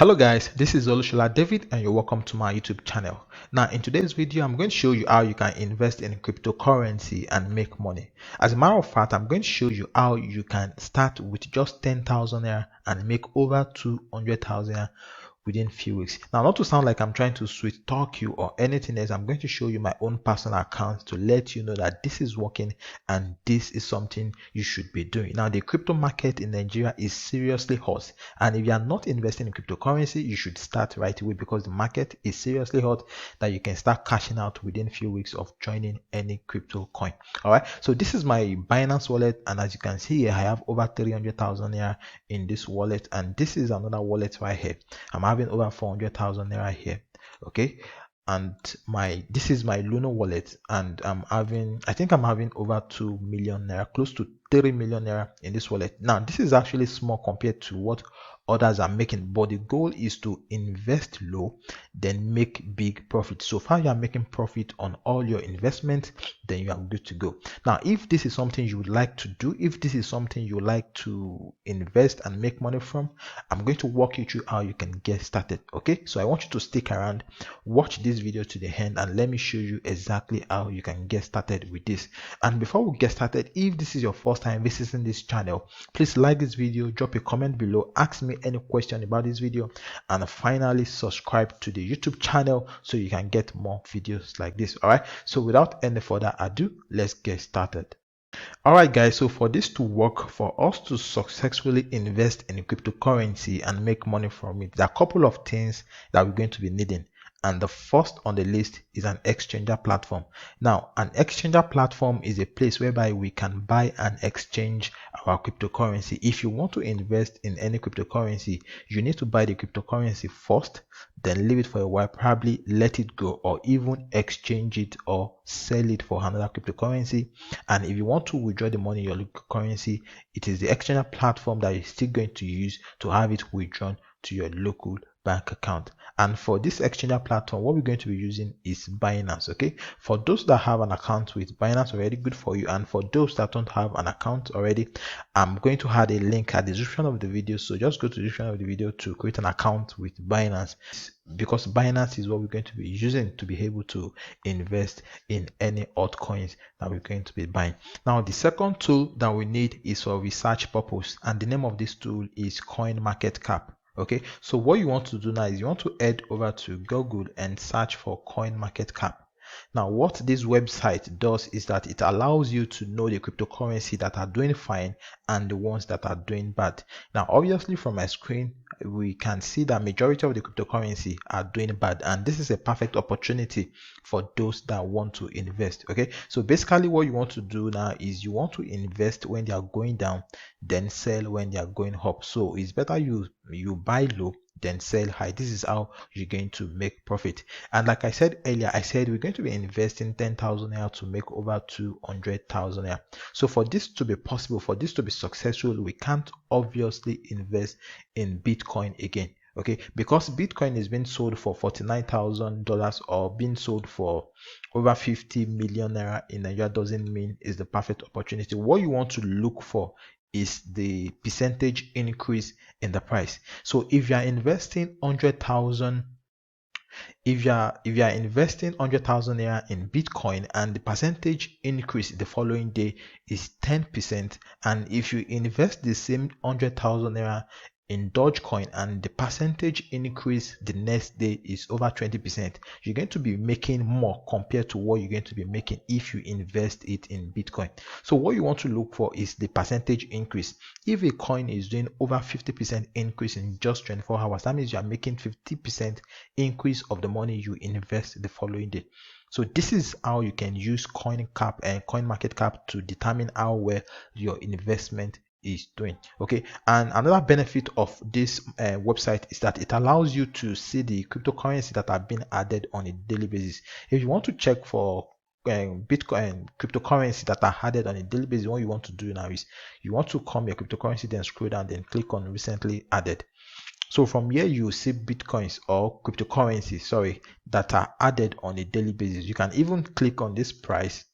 Hello guys, this is Olushola David and you're welcome to my YouTube channel. Now in today's video, I'm going to show you how you can invest in cryptocurrency and make money. As a matter of fact, I'm going to show you how you can start with just 10,000 naira and make over 200,000 naira within few weeks. Now, not to sound like I'm trying to sweet talk you or anything else, I'm going to show you my own personal account to let you know that this is working and this is something you should be doing. Now, the crypto market in Nigeria is seriously hot, and if you are not investing in cryptocurrency, you should start right away because the market is seriously hot that you can start cashing out within few weeks of joining any crypto coin. All right, so this is my Binance wallet, and as you can see here, I have over 300,000 naira in this wallet, and this is another wallet right here. I'm having over 400,000 naira here. Okay, and this is my Luno wallet, and I think I'm having over 2 million naira, close to 3 million naira in this wallet. Now this is actually small compared to what others are making, but the goal is to invest low then make big profit. So far you are making profit on all your investments, then you are good to go. Now if this is something you would like to do, if this is something you like to invest and make money from, I'm going to walk you through how you can get started. Okay, so I want you to stick around, watch this video to the end, and let me show you exactly how you can get started with this. And before we get started, if this is your first time visiting this channel, please like this video, drop a comment below, ask me any question about this video, and finally subscribe to the YouTube channel so you can get more videos like this. All right, so without any further ado, let's get started. Alright guys, so for this to work, for us to successfully invest in cryptocurrency and make money from it, there are a couple of things that we're going to be needing. And the first on the list is an exchanger platform. Now, an exchanger platform is a place whereby we can buy and exchange our cryptocurrency. If you want to invest in any cryptocurrency, you need to buy the cryptocurrency first, then leave it for a while, probably let it go, or even exchange it or sell it for another cryptocurrency. And if you want to withdraw the money in your local currency, it is the exchanger platform that you're still going to use to have it withdrawn to your local bank account. And for this exchanger platform, what we're going to be using is Binance. Okay, for those that have an account with Binance already, good for you. And for those that don't have an account already, I'm going to add a link at the description of the video, so just go to the description of the video to create an account with Binance, because Binance is what we're going to be using to be able to invest in any altcoins that we're going to be buying. Now the second tool that we need is for research purpose, and the name of this tool is CoinMarketCap. Okay, so what you want to do now is you want to head over to Google and search for CoinMarketCap. Now what this website does is that it allows you to know the cryptocurrency that are doing fine and the ones that are doing bad. Now obviously from my screen we can see that majority of the cryptocurrency are doing bad, and this is a perfect opportunity for those that want to invest. Okay, so basically what you want to do now is you want to invest when they are going down, then sell when they are going up. So it's better you buy low then sell high. This is how you're going to make profit. And like I said earlier, I said we're going to be investing 10,000 naira to make over 200,000 naira. So for this to be possible, for this to be successful, we can't obviously invest in Bitcoin again. Okay, because Bitcoin is being sold for $49,000 or being sold for over 50 million naira in Nigeria doesn't mean it's the perfect opportunity. What you want to look for is the percentage increase in the price. So if you are investing 100,000, if you are investing 100,000 naira in Bitcoin and the percentage increase the following day is 10%, and if you invest the same 100,000 naira in Dogecoin and the percentage increase the next day is over 20%, you're going to be making more compared to what you're going to be making if you invest it in Bitcoin. So what you want to look for is the percentage increase. If a coin is doing over 50% increase in just 24 hours, that means you are making 50% increase of the money you invest the following day. So this is how you can use CoinCap and CoinMarketCap to determine how well your investment is doing. Okay, and another benefit of this website is that it allows you to see the cryptocurrency that are being added on a daily basis. If you want to check for Bitcoin cryptocurrency that are added on a daily basis, what you want to do now is you want to come your cryptocurrency, then scroll down, then click on recently added. So from here you see Bitcoins or cryptocurrency, sorry, that are added on a daily basis. You can even click on this price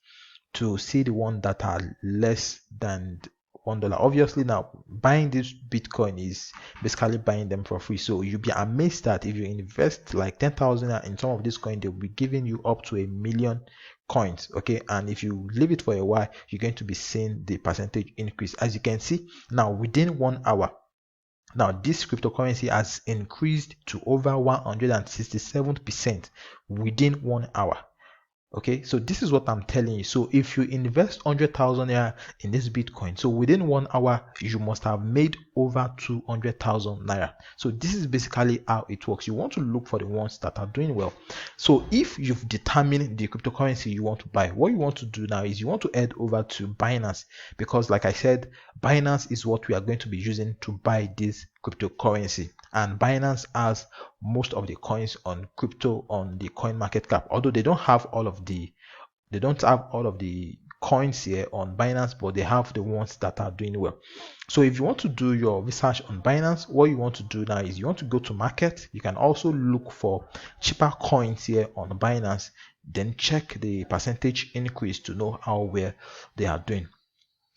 to see the one that are less than $1. Obviously, now buying this Bitcoin is basically buying them for free. So you'll be amazed that if you invest like 10,000 in some of these coins, they'll be giving you up to 1,000,000 coins. Okay, and if you leave it for a while, you're going to be seeing the percentage increase. As you can see now, within 1 hour, now this cryptocurrency has increased to over 167% within 1 hour. Okay, so this is what I'm telling you. So if you invest 100,000 naira in this Bitcoin, so within 1 hour you must have made over 200,000 naira. So this is basically how it works. You want to look for the ones that are doing well. So if you've determined the cryptocurrency you want to buy, what you want to do now is you want to head over to Binance, because like I said, Binance is what we are going to be using to buy this cryptocurrency, and Binance has most of the coins on crypto on the coin market cap, although they don't have all of the coins here on Binance, but they have the ones that are doing well. So if you want to do your research on Binance, what you want to do now is you want to go to market. You can also look for cheaper coins here on Binance, then check the percentage increase to know how well they are doing.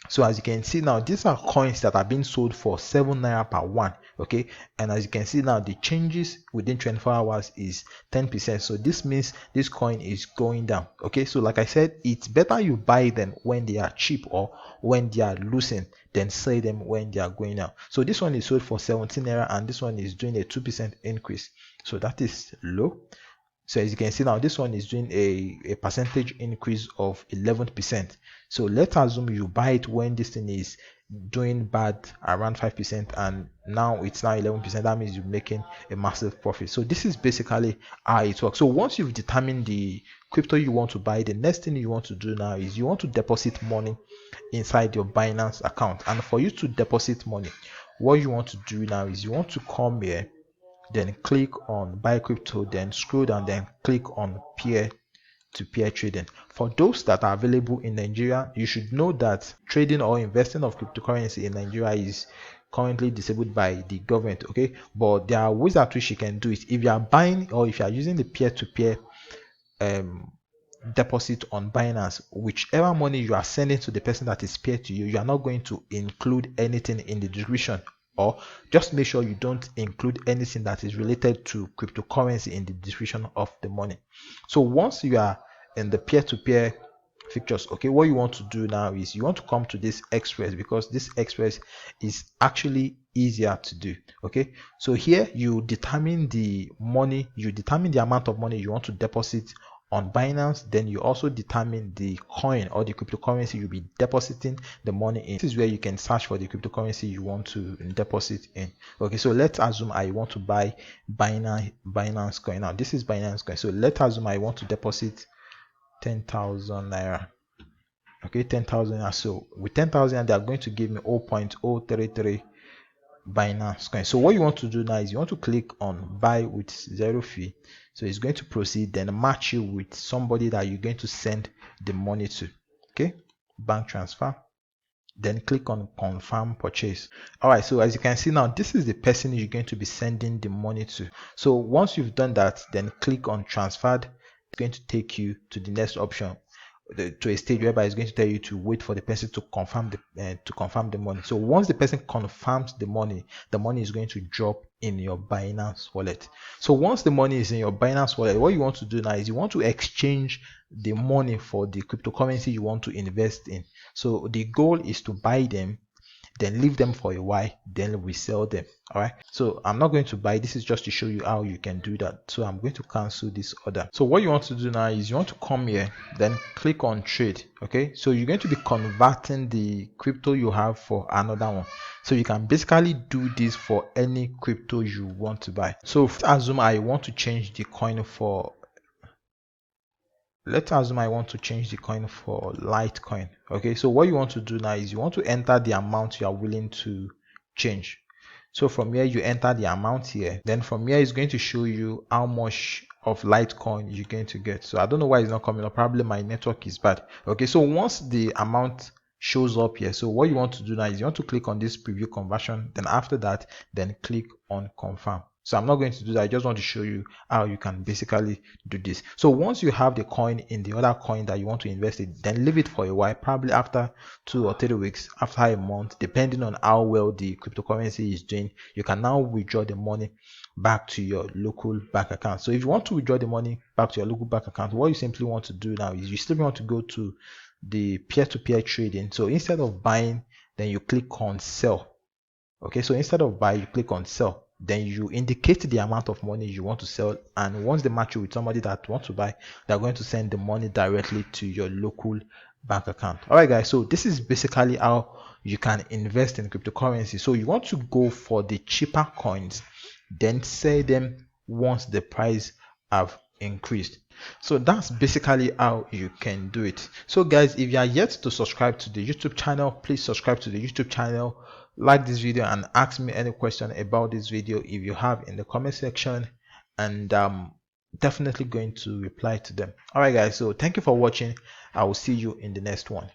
So as you can see now, these are coins that are being sold for 7 naira per one. Okay, and as you can see now, the changes within 24 hours is 10%. So this means this coin is going down. Okay, so like I said, it's better you buy them when they are cheap or when they are losing than sell them when they are going down. So this one is sold for 17 naira and this one is doing a 2% increase. So that is low. So as you can see now, this one is doing a percentage increase of 11%. So let's assume you buy it when this thing is doing bad around 5%, and now it's now 11%. That means you're making a massive profit. So this is basically how it works. So once you've determined the crypto you want to buy, the next thing you want to do now is you want to deposit money inside your Binance account. And for you to deposit money, what you want to do now is you want to come here, then click on buy crypto, then scroll down, then click on peer-to-peer trading. For those that are available in Nigeria, you should know that trading or investing of cryptocurrency in Nigeria is currently disabled by the government. Okay, but there are ways at which you can do it. If you are buying or if you are using the peer-to-peer deposit on Binance, whichever money you are sending to the person that is peer to you, you are not going to include anything in the description, or just make sure you don't include anything that is related to cryptocurrency in the description of the money. So once you are in the peer-to-peer features, okay, what you want to do now is you want to come to this express, because this express is actually easier to do. Okay, so here you determine the amount of money you want to deposit on Binance. Then you also determine the coin or the cryptocurrency you'll be depositing the money in. This is where you can search for the cryptocurrency you want to deposit in. Okay, so let's assume I want to buy Binance coin. Now this is Binance coin, so let's assume I want to deposit 10,000 naira. Okay, 10,000 naira. So with 10,000 they are going to give me 0.033 Binance coin. So what you want to do now is you want to click on buy with zero fee. So it's going to proceed, then match you with somebody that you're going to send the money to. Okay, bank transfer, then click on confirm purchase. All right, so as you can see now, this is the person you're going to be sending the money to. So once you've done that, then click on transferred. It's going to take you to the next option, to a stage whereby it's going to tell you to wait for the person to confirm the money. So once the person confirms the money is going to drop in your Binance wallet. So once the money is in your Binance wallet, what you want to do now is you want to exchange the money for the cryptocurrency you want to invest in. So the goal is to buy them, then leave them for a while, then resell them. All right, so I'm not going to buy. This is just to show you how you can do that. So I'm going to cancel this order. So what you want to do now is you want to come here, then click on trade. Okay, so you're going to be converting the crypto you have for another one. So you can basically do this for any crypto you want to buy. So let's assume I want to change the coin for Litecoin. Okay, so what you want to do now is you want to enter the amount you are willing to change. So from here you enter the amount here, then from here it's going to show you how much of Litecoin you're going to get. So I don't know why it's not coming up, probably my network is bad. Okay, so once the amount shows up here, so what you want to do now is you want to click on this preview conversion, then after that then click on confirm. So I'm not going to do that. I just want to show you how you can basically do this. So once you have the coin in the other coin that you want to invest in, then leave it for a while, probably after 2 or 3 weeks, after a month, depending on how well the cryptocurrency is doing. You can now withdraw the money back to your local bank account. So if you want to withdraw the money back to your local bank account, what you simply want to do now is you still want to go to the peer-to-peer trading. So instead of buying, then you click on sell. Okay, so instead of buy, you click on sell. Then you indicate the amount of money you want to sell, and once they match you with somebody that wants to buy, they're going to send the money directly to your local bank account. All right, guys, so this is basically how you can invest in cryptocurrency. So you want to go for the cheaper coins, then sell them once the price have increased. So that's basically how you can do it. So guys, if you are yet to subscribe to the YouTube channel, please subscribe to the YouTube channel, like this video, and ask me any question about this video if you have in the comment section, and definitely going to reply to them. All right guys, so thank you for watching. I will see you in the next one.